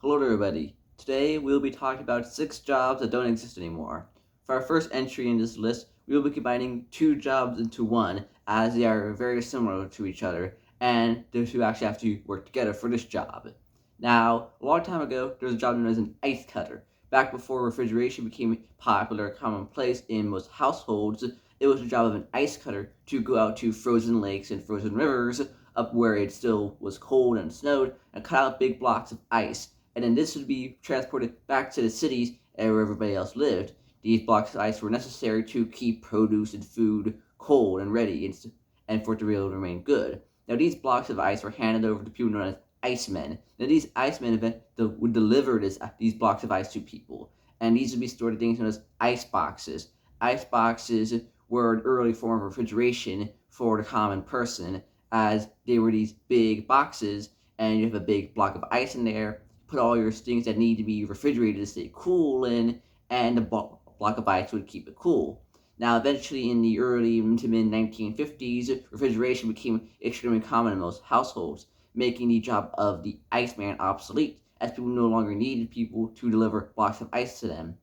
Hello everybody. Today we'll be talking about 6 jobs that don't exist anymore. For our first entry in this list, we will be combining 2 jobs into one as they are very similar to each other and the two actually have to work together for this job. Now, a long time ago, there was a job known as an ice cutter. Back before refrigeration became popular, commonplace in most households, it was the job of an ice cutter to go out to frozen lakes and frozen rivers up where it still was cold and snowed and cut out big blocks of ice, and then this would be transported back to the cities where everybody else lived. These blocks of ice were necessary to keep produce and food cold and ready and for it to be able to remain good. Now, these blocks of ice were handed over to people known as icemen. Now, these icemen would deliver these blocks of ice to people, and these would be stored in things known as ice boxes. Ice boxes were an early form of refrigeration for the common person, as they were these big boxes, and you have a big block of ice in there, put all your things that need to be refrigerated to stay cool in, and the block of ice would keep it cool. Now, eventually, in the early to mid 1950s, refrigeration became extremely common in most households, making the job of the iceman obsolete, as people no longer needed people to deliver blocks of ice to them.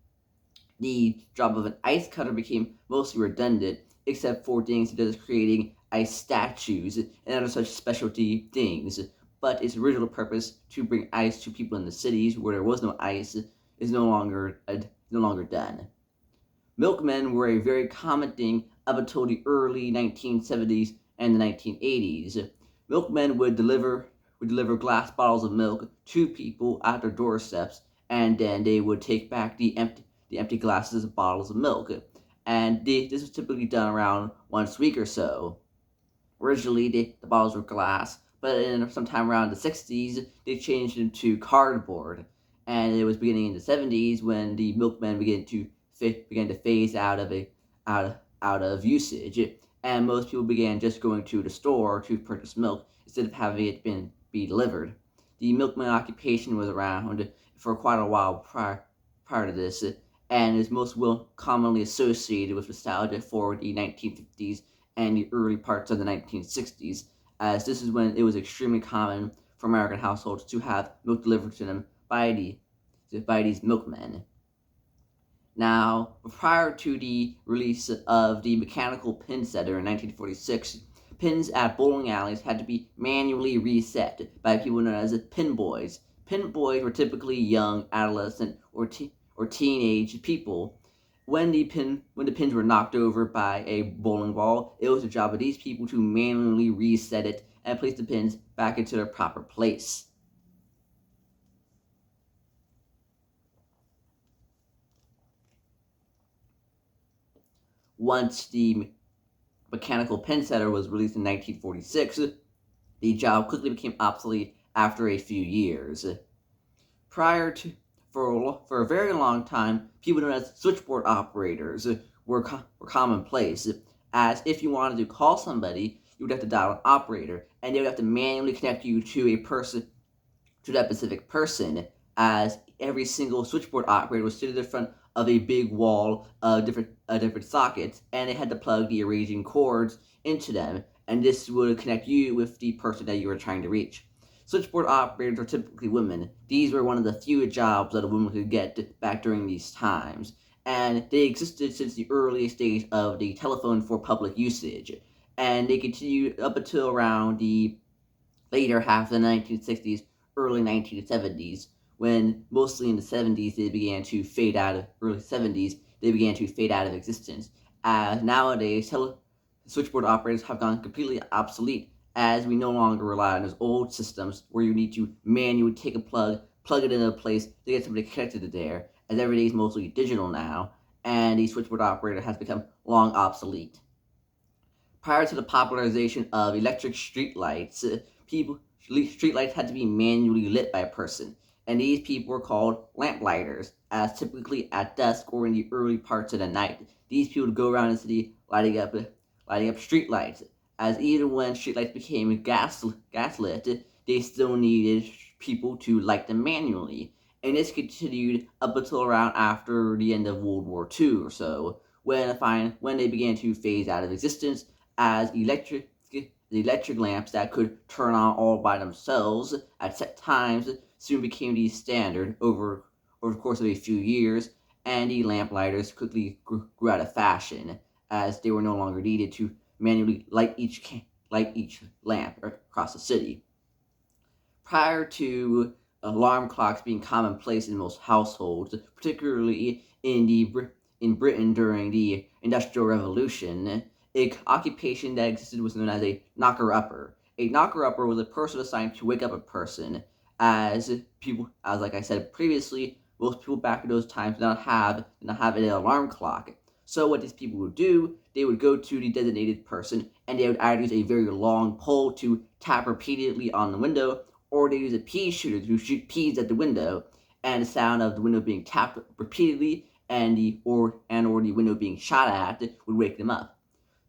The job of an ice cutter became mostly redundant, except for things such as creating ice statues and other such specialty things. But its original purpose to bring ice to people in the cities where there was no ice is no longer done. Milkmen were a very common thing up until the early 1970s and the 1980s. Milkmen would deliver glass bottles of milk to people at their doorsteps, and then they would take back the empty glasses and bottles of milk. And this was typically done around once a week or so. Originally, the bottles were glass, but in sometime around the 60s, they changed into cardboard. And it was beginning in the 70s when the milkmen began to phase out of usage, and most people began just going to the store to purchase milk instead of having it be delivered. The milkman occupation was around for quite a while prior to this, and is most commonly associated with nostalgia for the 1950s and the early parts of the 1960s, as this is when it was extremely common for American households to have milk delivered to them by these milkmen. Now, prior to the release of the mechanical pin setter in 1946, pins at bowling alleys had to be manually reset by people known as pin boys. Pin boys were typically young, adolescent, or teenage people. When the pins were knocked over by a bowling ball, it was the job of these people to manually reset it and place the pins back into their proper place. Once the mechanical pin setter was released in 1946, the job quickly became obsolete after a few years. Prior to for a very long time, people known as switchboard operators were commonplace. As if you wanted to call somebody, you would have to dial an operator, and they would have to manually connect you to that specific person, as every single switchboard operator was sitting in front of a big wall of different sockets, and they had to plug the arranging cords into them, and this would connect you with the person that you were trying to reach. Switchboard operators are typically women. These were one of the few jobs that a woman could get back during these times, and they existed since the earliest days of the telephone for public usage, and they continued up until around the later half of the 1960s, early 1970s, when mostly in the 70s they began to fade out of early 70s they began to fade out of existence. As nowadays, switchboard operators have gone completely obsolete, as we no longer rely on those old systems where you need to manually take a plug it into a place to get somebody connected to there, as everything is mostly digital now, and the switchboard operator has become long obsolete. Prior to the popularization of electric streetlights, streetlights had to be manually lit by a person, and these people were called lamplighters, as typically at dusk or in the early parts of the night, these people would go around the city lighting up streetlights. As even when streetlights became gaslit, they still needed people to light them manually, and this continued up until around after the end of World War II or so, when they began to phase out of existence, as The electric lamps that could turn on all by themselves at set times soon became the standard over the course of a few years, and the lamplighters quickly grew out of fashion as they were no longer needed to manually light each lamp across the city. Prior to alarm clocks being commonplace in most households, particularly in Britain during the Industrial Revolution, an occupation that existed was known as a knocker-upper. A knocker-upper was a person assigned to wake up a person, as like I said previously, most people back in those times did not have an alarm clock. So what these people would do, they would go to the designated person, and they would either use a very long pole to tap repeatedly on the window, or they use a pea shooter to shoot peas at the window, and the sound of the window being tapped repeatedly and the window being shot at would wake them up.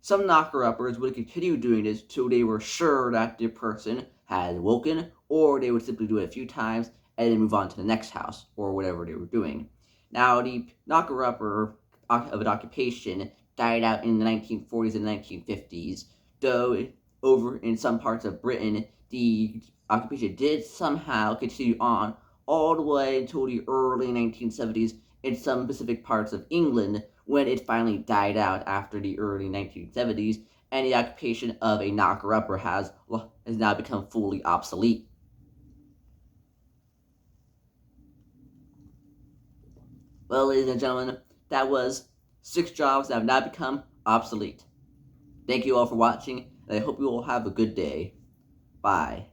Some knocker-uppers would continue doing this till they were sure that the person had woken, or they would simply do it a few times and then move on to the next house, or whatever they were doing. Now, the knocker-upper of an occupation died out in the 1940s and 1950s, though over in some parts of Britain, the occupation did somehow continue on all the way until the early 1970s in some specific parts of England, when it finally died out after the early 1970s, and the occupation of a knocker-upper has now become fully obsolete. Well, ladies and gentlemen, that was 6 jobs that have now become obsolete. Thank you all for watching, and I hope you all have a good day. Bye.